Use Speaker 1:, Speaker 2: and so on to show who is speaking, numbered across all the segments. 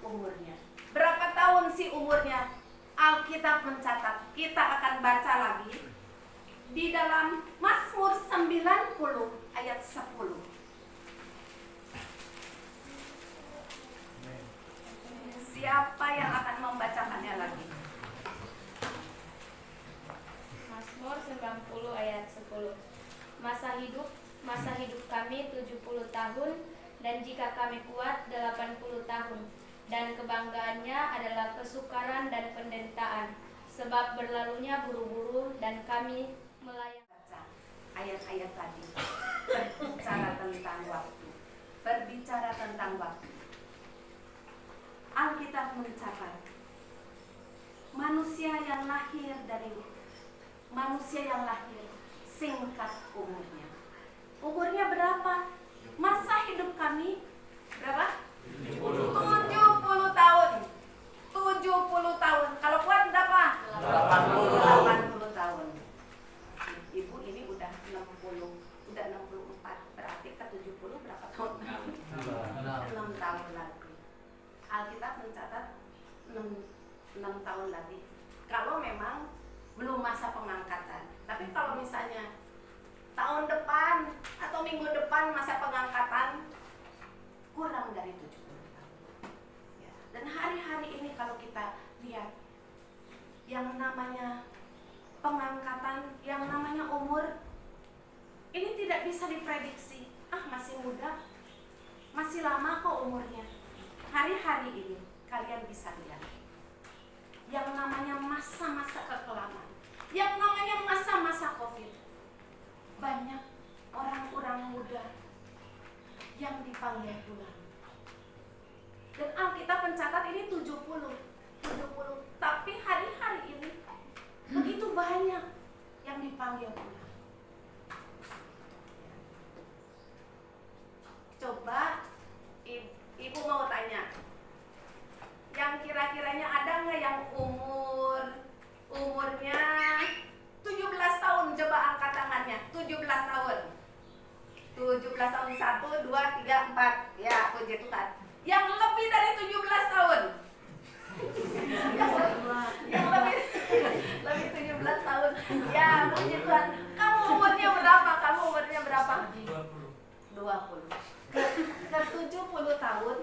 Speaker 1: umurnya. Berapa tahun sih umurnya? Alkitab mencatat, kita akan baca lagi di dalam Mazmur 90 ayat 10. Siapa yang akan membacakannya lagi?
Speaker 2: Mazmur 90 ayat 10. Masa hidup kami 70 tahun, dan jika kami kuat 80 tahun. Dan kebanggaannya adalah kesukaran dan penderitaan, sebab berlalunya buru-buru dan kami melayang.
Speaker 1: Baca ayat-ayat tadi berbicara tentang waktu. Berbicara tentang waktu. Alkitab mencatat manusia yang lahir singkat umurnya. Umurnya berapa? Masa hidup kami berapa? 70 tahun. 70 tahun. Kalau kuat berapa? 80 tahun. Ibu ini udah 64. Berarti ke 70 berapa tahun? 6 tahun lagi. Alkitab mencatat 6 tahun lagi. Kalau memang belum masa pengangkatan. Tapi kalau misalnya tahun depan atau minggu depan masa pengangkatan, kurang dari 70 tahun. Ya. Dan hari-hari ini kalau kita lihat yang namanya pengangkatan, yang namanya umur, ini tidak bisa diprediksi. Masih muda, masih lama kok umurnya. Hari-hari ini kalian bisa lihat yang namanya masa-masa kekelaman, yang namanya masa-masa COVID. Banyak orang-orang muda yang dipanggil pulang. Dan Alkitab mencatat ini 70. Tapi hari-hari ini begitu banyak yang dipanggil pulang. Coba ibu mau tanya, yang kira-kiranya ada nggak yang umurnya 17 tahun? Coba angkat tangannya. 17 tahun. 17 tahun, 1, 2, 3, 4. Ya, puji Tuhan. Yang lebih dari 17 tahun. yang lebih 17 tahun. Ya, puji Tuhan. Kamu umurnya berapa? 20. Ke 70 tahun.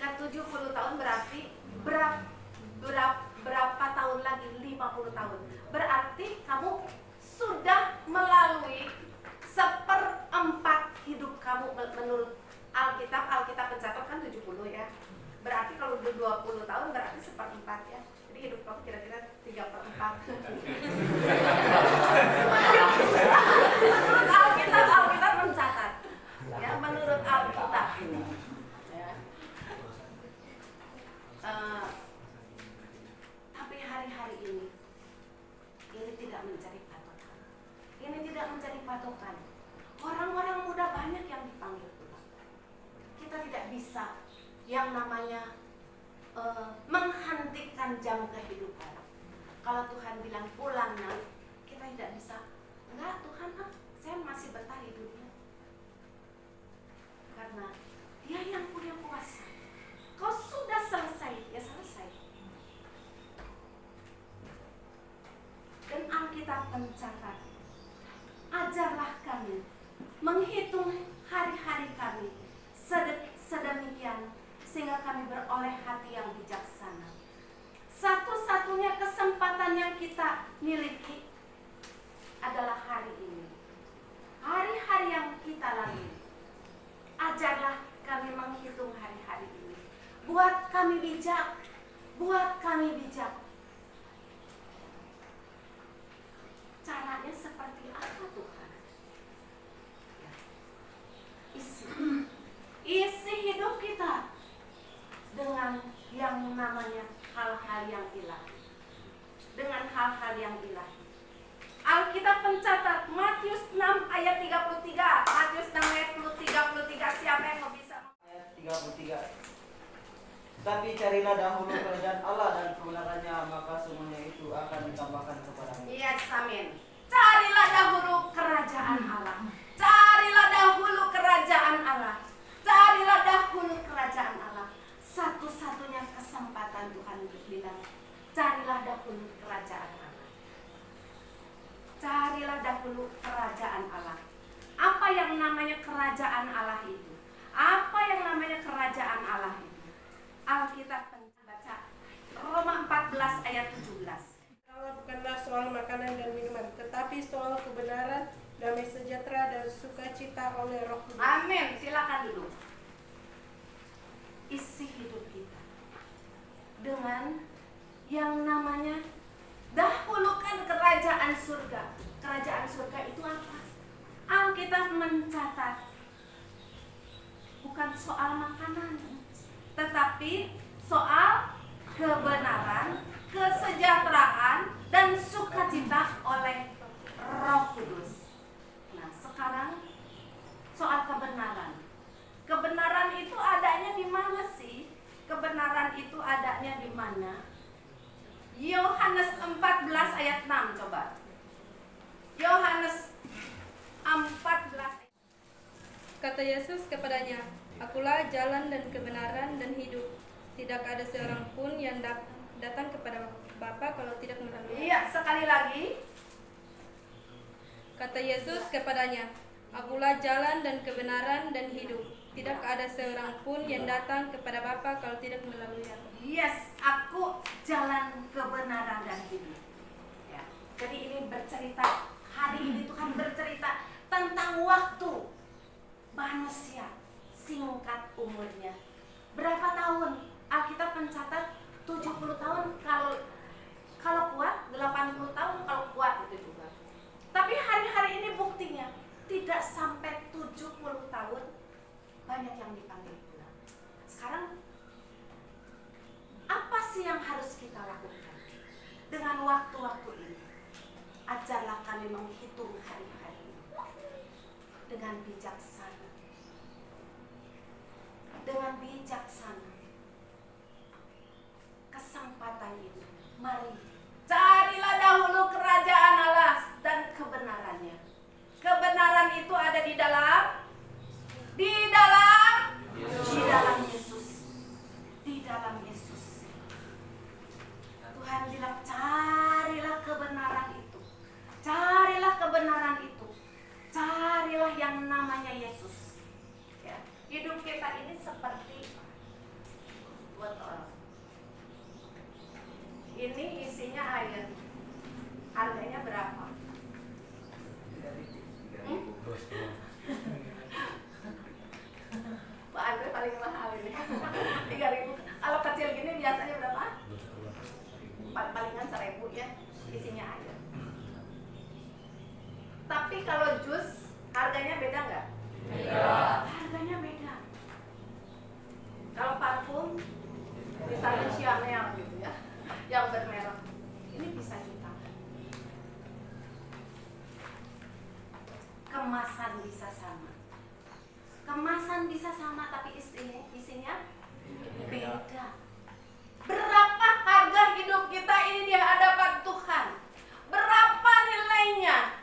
Speaker 1: Ke 70 tahun berarti berapa tahun lagi? 50 tahun. Berarti kamu sudah melalui 1/4 hidup kamu menurut Alkitab. Alkitab mencatatkan 70 ya. Berarti kalau udah 20 tahun berarti 1/4 ya. Jadi hidup kamu kira-kira 3/4. Menurut Alkitab mencatat. Ya, menurut Alkitab ini. Ya. Tapi hari-hari ini tidak menjadi patokan. Ini tidak menjadi patokan. Orang-orang muda banyak yang dipanggil pulang. Kita tidak bisa yang namanya menghentikan jam kehidupan. Kalau Tuhan bilang pulang, kita tidak bisa. Enggak, Tuhan, saya masih betah di dunia. Karena Dia yang punya kuasa. Kau sudah selesai, ya selesai. Dan Alkitab mencatat, ajarlah kami menghitung hari-hari kami sedemikian sehingga kami beroleh hati yang bijaksana. Satu-satunya kesempatan yang kita miliki adalah hari ini. Hari-hari yang kita lalui. Ajarlah kami menghitung hari-hari ini. Buat kami bijak. Caranya seperti apa Tuhan? Isi hidup kita dengan yang namanya hal-hal yang ilahi. Alkitab mencatat Matius 6 ayat 33. Matius 6 ayat 33. Siapa yang mau bisa?
Speaker 3: Ayat 33. Tapi carilah dahulu kerajaan Allah dan kebenarannya, maka semuanya itu akan ditambahkan kepadamu.
Speaker 1: Yes, amin. Carilah dahulu kerajaan Allah. Carilah dahulu kerajaan Allah. Carilah dahulu kerajaan Allah. Satu-satu Tuhan bilang, carilah dahulu kerajaan Allah. Carilah dahulu kerajaan Allah. Apa yang namanya kerajaan Allah itu? Apa yang namanya kerajaan Allah itu? Alkitab baca Roma 14 ayat 17.
Speaker 4: Allah bukanlah soal makanan dan minuman, tetapi soal kebenaran, damai sejahtera dan sukacita oleh Roh Kudus.
Speaker 1: Amin. Silakan duduk. Isi hidup kita dengan yang namanya dahulukan kerajaan surga. Kerajaan surga itu apa? Alkitab mencatat bukan soal makanan, tetapi soal kebenaran, kesejahteraan, dan sukacita oleh Roh Kudus. Nah, sekarang soal kebenaran. Kebenaran itu adanya di mana sih? Kebenaran itu adanya di mana? Yohanes 14 ayat 6 coba. Yohanes 14.
Speaker 4: Kata Yesus kepadanya, Akulah jalan dan kebenaran dan hidup. Tidak ada seorang pun yang datang kepada Bapa kalau tidak melalui.
Speaker 1: Iya, sekali lagi.
Speaker 4: Kata Yesus kepadanya, Akulah jalan dan kebenaran dan hidup. Tidak ada seorang pun yang datang kepada Bapa kalau tidak melalui Aku.
Speaker 1: Yes, aku jalan kebenaran dan hidup. Ya. Jadi ini bercerita, hari ini Tuhan bercerita tentang waktu manusia singkat umurnya. Berapa tahun? Alkitab mencatat 70 tahun, kalau kuat 80 tahun kalau kuat itu juga. Tapi hari-hari ini buktinya tidak sampai 70 tahun banyak yang dipanggil pulang. Sekarang apa sih yang harus kita lakukan dengan waktu-waktu ini? Ajarlah kami menghitung hari-hari dengan bijaksana. Dengan bijaksana. Kesempatan ini, mari carilah dahulu kerajaan Allah dan kebenarannya. Kebenaran itu ada di dalam Yesus. Di dalam Yesus. Tuhan bilang, carilah kebenaran itu. Carilah kebenaran itu. Carilah yang namanya Yesus. Ya. Hidup kita ini seperti botol. Ini isinya air. Harganya berapa? Pak Andre paling mahal ini. 3.000. Kalau kecil gini biasanya berapa? Palingan 1.000 ya. Isinya air. Tapi kalau jus harganya beda nggak? Beda. Harganya beda. Kalau parfum misalnya Chanel gitu ya, yang bermerek, ini bisa juta. Kemasan bisa sama. Kemasan bisa sama tapi isinya beda. Berapa harga hidup kita ini di hadapan Tuhan? Berapa nilainya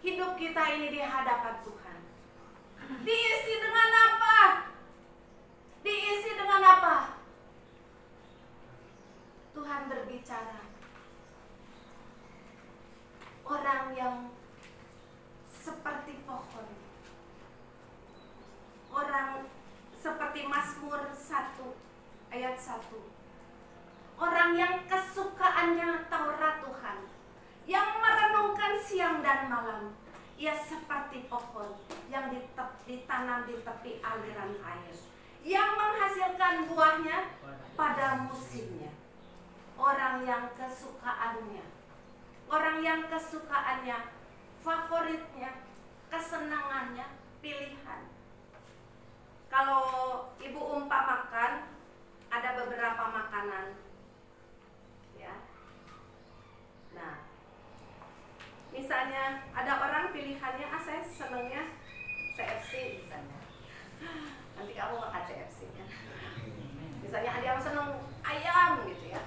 Speaker 1: hidup kita ini di hadapan Tuhan? Diisi dengan apa? Diisi dengan apa? Tuhan berbicara. Orang yang seperti pohon. Orang seperti Mazmur 1 ayat 1. Orang yang kesukaannya Taurat Tuhan, yang merenungkan siang dan malam. Ia seperti pohon yang ditanam di tepi aliran air, yang menghasilkan buahnya pada musimnya. Orang yang kesukaannya, favoritnya, kesenangannya, pilihan. Kalau ibu umpamakan ada beberapa makanan, ya. Nah, misalnya ada orang pilihannya, saya senangnya CFC misalnya. Nanti kamu makan CFC ya. Misalnya ada yang senang ayam gitu ya.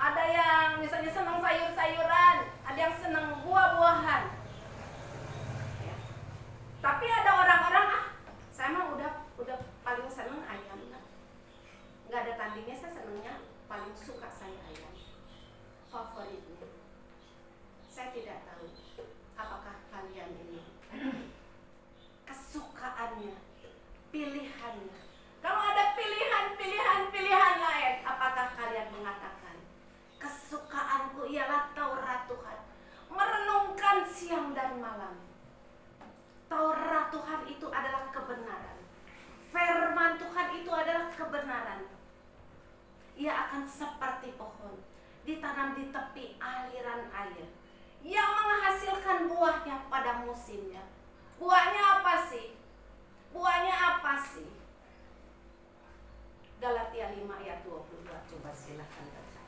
Speaker 1: Ada yang misalnya senang sayur-sayuran, ada yang senang buah-buahan. Ya. Tapi ada orang-orang, saya mah udah paling senang ayam. Nggak ada tandingnya, saya senangnya paling suka saya ayam favoritnya. Saya tidak tahu apakah kalian ini kesukaannya, pilihannya. Kalau ada pilihan lain, apakah kalian mengatakan kesukaanku ialah Taurat Tuhan, merenungkan siang dan malam. Taurat Tuhan itu adalah kebenaran. Firman Tuhan itu adalah kebenaran. Ia akan seperti pohon ditanam di tepi aliran air yang menghasilkan buahnya pada musimnya. Buahnya apa sih? Buahnya apa sih? Galatia 5 ayat 22. Coba silakan baca.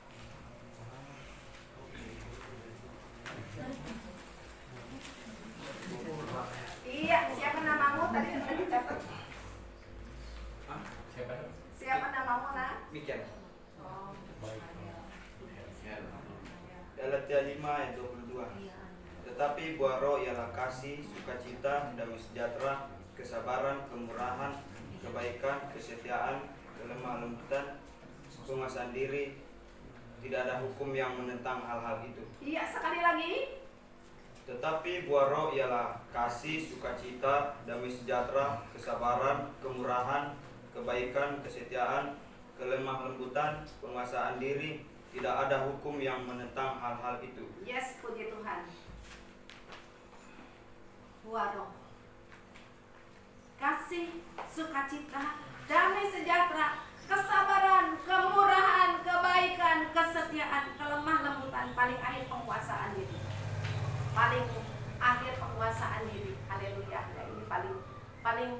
Speaker 1: Iya, siapa namamu tadi sudah dicatat? Siapa namamu, Nak?
Speaker 5: Mikian.
Speaker 1: Oh,
Speaker 5: Galatia 5 ayat 22. Tetapi buah roh ialah kasih, sukacita, damai sejahtera, kesabaran, kemurahan, kebaikan, kesetiaan, kelemah lembutan, penguasaan diri. Tidak ada hukum yang menentang hal-hal itu.
Speaker 1: iya, sekali lagi.
Speaker 5: Tetapi buah roh ialah kasih, sukacita, damai sejahtera, kesabaran, kemurahan, kebaikan, kesetiaan, kelemah lembutan, penguasaan diri. Tidak ada hukum yang menentang hal-hal itu.
Speaker 1: Yes, puji Tuhan. Buah roh. Kasih, sukacita, damai sejahtera, kesabaran, kemurahan, kebaikan, kesetiaan, kelemah lembutan, paling akhir penguasaan diri. Paling akhir penguasaan diri. Haleluya. Nah, ini paling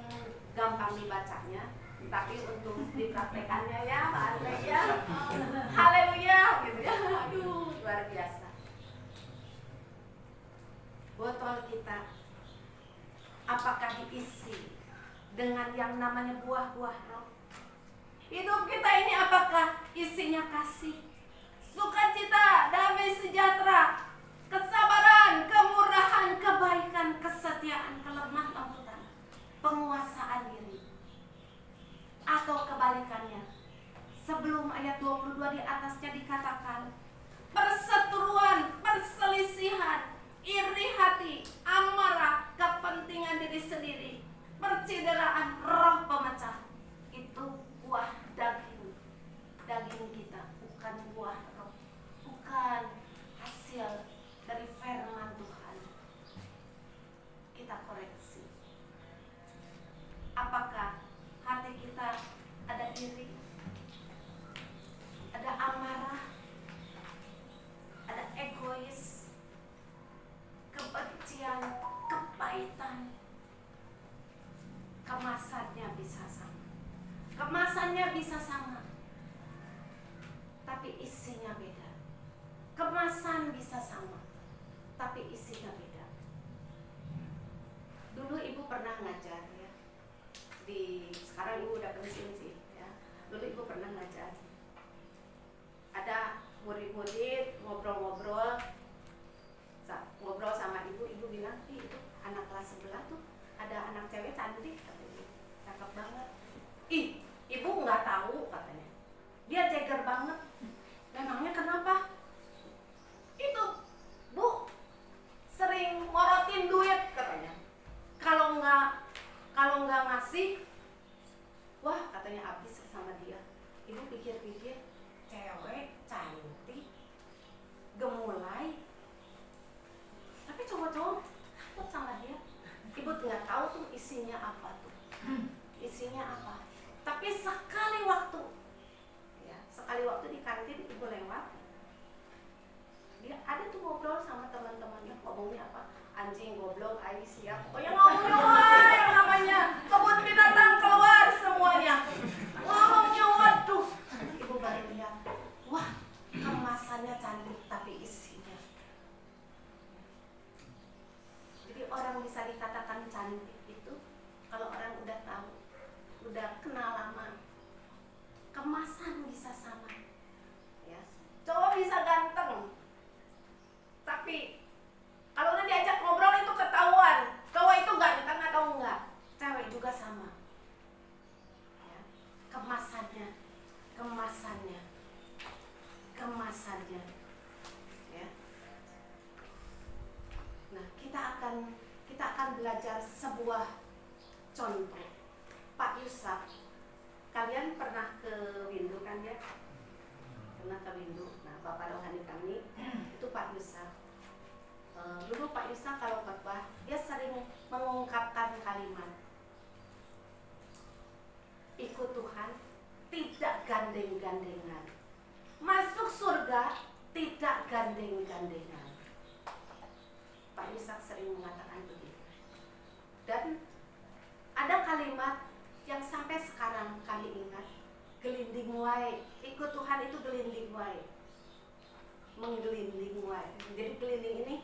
Speaker 1: gampang dibacanya, tapi untuk dipraktekannya ya, haleluya. Haleluya gitu ya. Aduh, luar biasa. Botol kita apakah diisi dengan yang namanya buah-buah roh? Hidup kita ini apakah isinya kasih, sukacita, damai sejahtera, kesabaran, kemurahan, kebaikan, kesetiaan, kelemah lembutan, penguasaan diri? Atau kebalikannya, sebelum ayat 22 di atasnya dikatakan perseteruan, perselisihan, iri hati, amarah, kepentingan diri sendiri, percideraan, roh pemecah. Itu buah daging kita, bukan buah roh, bukan hasil dari firman Tuhan. Kita koreksi. Apakah hati kita ada iri, ada amarah, ada egois, kebencian, kepahitan? Kemasannya bisa sama. Kemasannya bisa sama, tapi isinya beda. Kemasan bisa sama, tapi isinya beda. Dulu ibu pernah ngajar ya. Sekarang ibu udah pensiun sih ya. Dulu ibu pernah ngajar. Ada murid-murid ngobrol-ngobrol sama ibu bilang, itu anak kelas sebelah tuh ada anak cewek cantik katanya, cakep banget. Ih, ibu nggak tahu katanya, dia ceger banget. Memangnya kenapa? Itu bu sering ngorotin duit katanya. Kalau nggak ngasih, wah katanya habis sama dia. Ibu pikir-pikir, cewek cantik, gemulai, tapi cowok-cowok takut sama dia. Ibu nggak tahu tuh isinya apa tuh, isinya apa. Tapi sekali waktu di kantin ibu lewat, dia ada tuh ngobrol sama teman-temannya. Ngomongnya apa? Anjing, goblok, ai, siap. Oh yang ngomongnya wah yang namanya kebun binatang keluar semuanya. Ngomongnya waduh. Ibu baru lihat, wah kemasannya cantik tapi isinya. Jadi orang bisa dikatakan cantik itu kalau orang udah tahu, udah kenal lama. Kemasan bisa sama ya. Cowok bisa ganteng, tapi kalau udah diajak ngobrol itu ketahuan cowok itu ganteng atau enggak. Cewek juga sama ya. Kemasannya mukjizatnya. Ya. Nah, kita akan belajar sebuah contoh. Pak Yusak, kalian pernah ke Windu kan ya? Pernah ke Windu. Nah, Bapak rohani kami itu Pak Yusak. Dulu Pak Yusak kalau khotbah dia sering mengungkapkan kalimat ikut Tuhan tidak gandeng-gandengan, masuk surga tidak gandeng-gandengan. Pak Yusak sering mengatakan begitu. Dan ada kalimat yang sampai sekarang kami ingat, gelinding wae. Ikut Tuhan itu gelinding wae, menggelinding wae. Jadi gelinding ini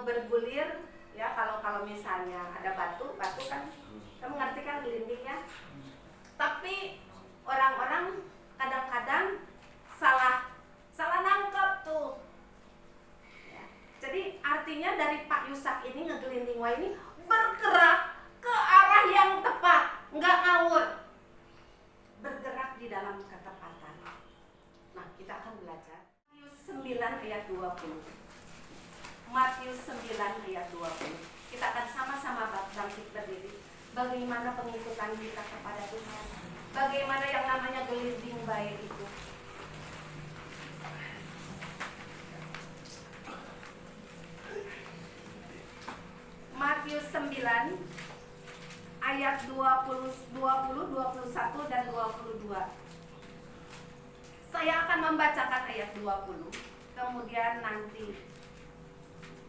Speaker 1: bergulir ya. Kalau misalnya ada batu kan, kamu ngerti kan gelinding ya. Tapi orang-orang kadang-kadang salah nangkep tuh. Ya. Jadi artinya dari Pak Yusak ini ngegelinding wae ini bergerak ke arah yang tepat, nggak ngawur, bergerak di dalam ketepatan. Nah, kita akan belajar Matius 9 ayat 20. Matius 9 ayat 20. Kita akan sama-sama bangkit berdiri. Bagaimana pengikutan kita kepada Tuhan? Bagaimana yang namanya gelinding baik itu? Matius 9 ayat 20, 21 dan 22. Saya akan membacakan ayat 20. Kemudian nanti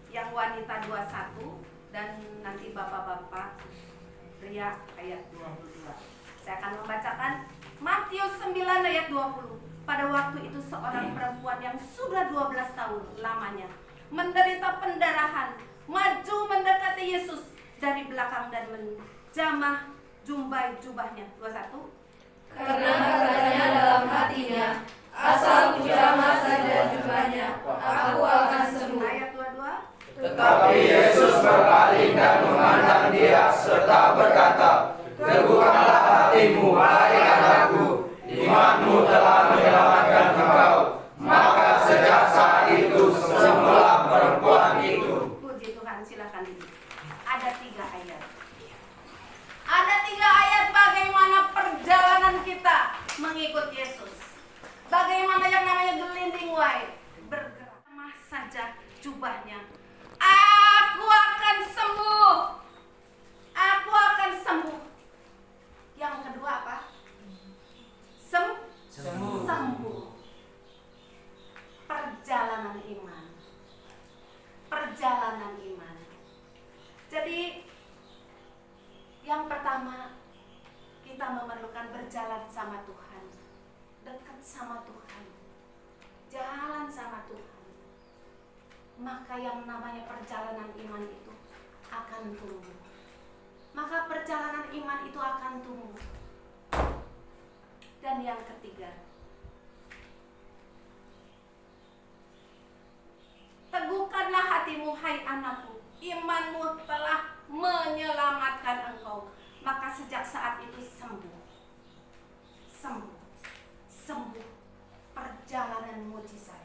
Speaker 1: yang wanita 21 dan nanti bapak-bapak pria ayat 22. Saya akan membacakan Matius 9 ayat 20. Pada waktu itu seorang perempuan yang sudah 12 tahun lamanya menderita pendarahan maju mendekati Yesus dari belakang dan menjamah jumbai jubahnya. 21.
Speaker 2: Karena katanya dalam hatinya, asal kujamah saja jubahnya, aku akan sembuh.
Speaker 1: Ayat 22.
Speaker 6: Tetapi Yesus berpaling dan memandang dia serta berkata, "Teguhkanlah hatimu, hai anakku, imanmu telah menyelamatkan engkau." Maka sejak saat itu sembuhlah perempuan itu.
Speaker 1: Puji Tuhan, silakan duduk. Ada 3 ayat. Ada 3 ayat bagaimana perjalanan kita mengikut Yesus. Bagaimana yang namanya gelinding wae, bergerak saja jubahnya. Aku akan sembuh. Aku akan sembuh. Yang kedua apa? Sembuh. Perjalanan iman. Perjalanan iman. Jadi yang pertama, kita memerlukan berjalan sama Tuhan, dekat sama Tuhan, jalan sama Tuhan. Maka yang namanya perjalanan iman itu akan tumbuh. Maka perjalanan iman itu akan tumbuh. Dan yang ketiga, teguhkanlah hatimu, hai anakku, imanmu telah menyelamatkan engkau. Maka sejak saat itu sembuh. Perjalanan mujizat.